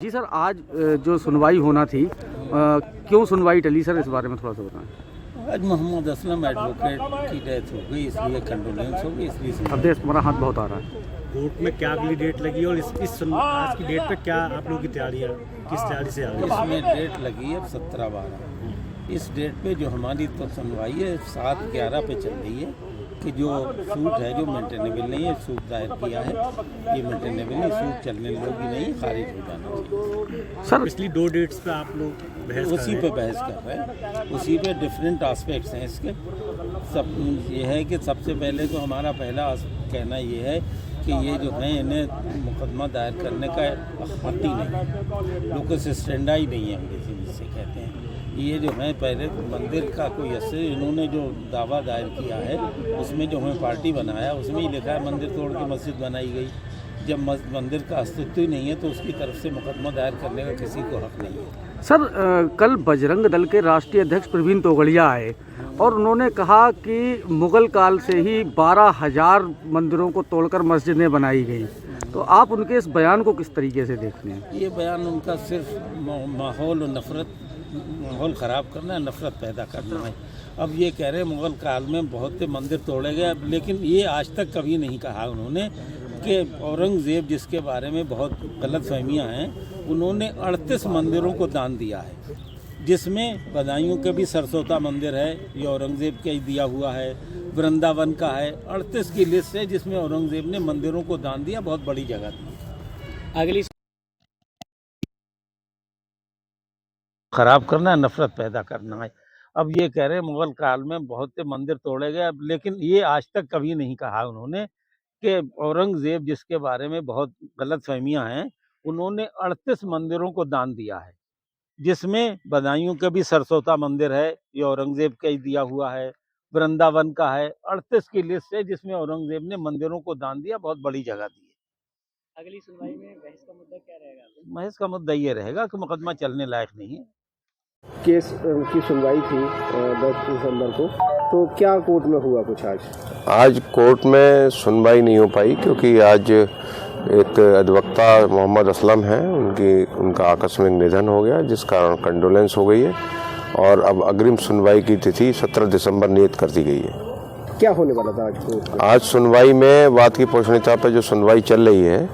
जी sir, आज जो सुनवाई होना थी, क्यों सुनवाई टली सर, इस बारे में थोड़ा सा बताएं। आज मोहम्मद असलम एडवोकेट की डेथ हो गई, इसलिए कंडोलेंस हो गई, इसलिए अब देश हमारा हाथ बहुत आ रहा है। कोर्ट में क्या अगली डेट लगी और आज की डेट पे क्या आप लोगों की तैयारियां किस तैयारी से आ रही है? इसमें डेट लगी है 17/12। इस डेट पे जो हमारी तो सुनवाई है 7/11 पे चल रही है कि जो सूट है जो मेंटेनेबल नहीं है, सूट दायर किया है, ये मेंटेनेबल नहीं, सूट चलने योग्य नहीं, खारिज हो जाना चाहिए। सर पिछली 2 डेट्स पे आप लोग बहस उसी पे बहस कर रहे हैं, उसी पे डिफरेंट एस्पेक्ट्स हैं इसके। सब ये है कि सबसे पहले तो हमारा पहला कहना ये है कि ये जो है इन्हें मुकदमा दायर करने का हक ही नहीं, लोकस स्टैंडा ही नहीं है, अंग्रेजी जिसे कहते हैं। ये जो है पहले मंदिर का कोई असर, इन्होंने जो दावा दायर किया है उसमें जो हमें पार्टी बनाया उसमें ही लिखा है मंदिर तोड़ के मस्जिद बनाई गई। जब मंदिर का अस्तित्व ही नहीं है तो उसकी तरफ से मुकदमा दायर करने का किसी को हक नहीं है। सर, कल बजरंग दल के राष्ट्रीय अध्यक्ष प्रवीण तोगड़िया आए और उन्होंने कहा कि मुगल काल से ही 12,000 मंदिरों को तोड़कर मस्जिदें बनाई गई, तो आप उनके इस बयान को किस तरीके से देखते हैं? ये बयान उनका सिर्फ माहौल और माहौल ख़राब करना है, नफरत पैदा करना है। अब ये कह रहे हैं मुग़ल काल में बहुत से मंदिर तोड़े गए, लेकिन ये आज तक कभी नहीं कहा उन्होंने कि औरंगज़ेब, जिसके बारे में बहुत गलत फहमियाँ हैं, उन्होंने 38 मंदिरों को दान दिया है, जिसमें बदायूं के भी सरस्वता मंदिर है, ये औरंगज़ेब का ही दिया हुआ है, वृंदावन का है। 38 की लिस्ट है जिसमें औरंगज़ेब ने मंदिरों को दान दिया, बहुत बड़ी जगह दी। अगली ख़राब करना है, नफरत पैदा करना है। अब ये कह रहे हैं मुग़ल काल में बहुत से मंदिर तोड़े गए, लेकिन ये आज तक कभी नहीं कहा उन्होंने कि औरंगज़ेब, जिसके बारे में बहुत गलत फहमियाँ हैं, उन्होंने 38 मंदिरों को दान दिया है, जिसमें बदायूं के भी सरस्वता मंदिर है, ये औरंगज़ेब का ही दिया हुआ है, वृंदावन का है। 38 की लिस्ट है जिसमें औरंगज़ेब ने मंदिरों को दान दिया, बहुत बड़ी जगह दी है। अगली सुनवाई में बहस का मुद्दा क्या रहेगा? बहस का मुद्दा ये रहेगा कि मुकदमा चलने लायक नहीं है। केस की सुनवाई थी 10 दिसंबर को, तो क्या कोर्ट में हुआ कुछ आज कोर्ट में सुनवाई नहीं हो पाई, क्योंकि आज एक अधिवक्ता मोहम्मद असलम हैं, उनका आकस्मिक निधन हो गया, जिस कारण कंडोलेंस हो गई है और अब अग्रिम सुनवाई की तिथि 17 दिसंबर नियत कर दी गई है। क्या होने वाला था आज कोर्ट? आज सुनवाई में वाद की पोषणीयता पर जो सुनवाई चल रही है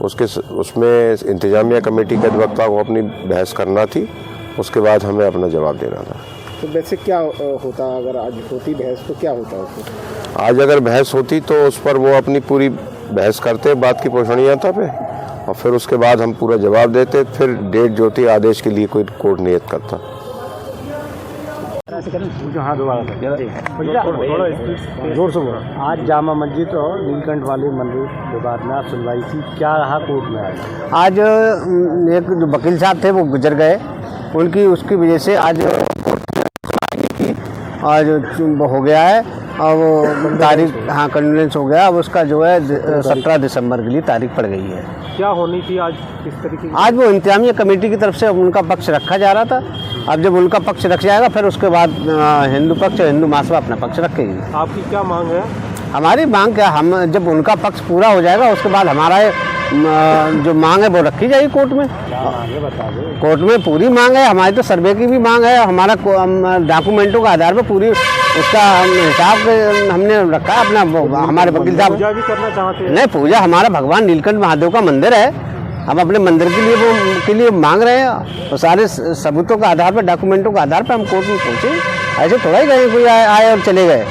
उसमें इंतजामिया कमेटी के अधिवक्ता को अपनी बहस करना थी, उसके बाद हमें अपना जवाब देना था। तो वैसे क्या होता अगर आज होती बहस, तो क्या होता उसमें? आज अगर बहस होती तो उस पर वो अपनी पूरी बहस करते बात की पोषणीयता पे, और फिर उसके बाद हम पूरा जवाब देते, फिर डेट जो थी आदेश के लिए कोई कोर्ट नियत करता। जोर से बोला। आज जामा मस्जिद और नीलकंठ वाले मंदिर विवाद में सुनवाई थी, क्या रहा कोर्ट में? आज एक जो वकील साहब थे वो गुजर गए, उसकी वजह से आज हो गया है, और वो तारीख कंडोलेंस हो गया। अब उसका जो है 17 दिसंबर के लिए तारीख पड़ गई है। क्या होनी थी आज, किस तरीके? आज वो इंतजामिया कमेटी की तरफ से उनका पक्ष रखा जा रहा था। अब जब उनका पक्ष रख जाएगा फिर उसके बाद हिंदू पक्ष और हिंदू महासभा अपना पक्ष रखेगी। आपकी क्या मांग है? हमारी मांग क्या, हम जब उनका पक्ष पूरा हो जाएगा उसके बाद हमारा जो मांग है वो रखी जाएगी कोर्ट में। कोर्ट में पूरी मांग है हमारी, तो सर्वे की भी मांग है, हमारा डॉक्यूमेंटों के आधार पर पूरी उसका हिसाब हमने रखा है अपना। हमारे वकील साहब पूजा भी करना चाहते हैं? नहीं, पूजा हमारा भगवान नीलकंठ महादेव का मंदिर है, हम अपने मंदिर के लिए मांग रहे हैं, और सारे सबूतों के आधार पर, डॉक्यूमेंटों के आधार पर हम कोर्ट में पहुँचे। ऐसे थोड़ा ही गए कोई आए और चले गए।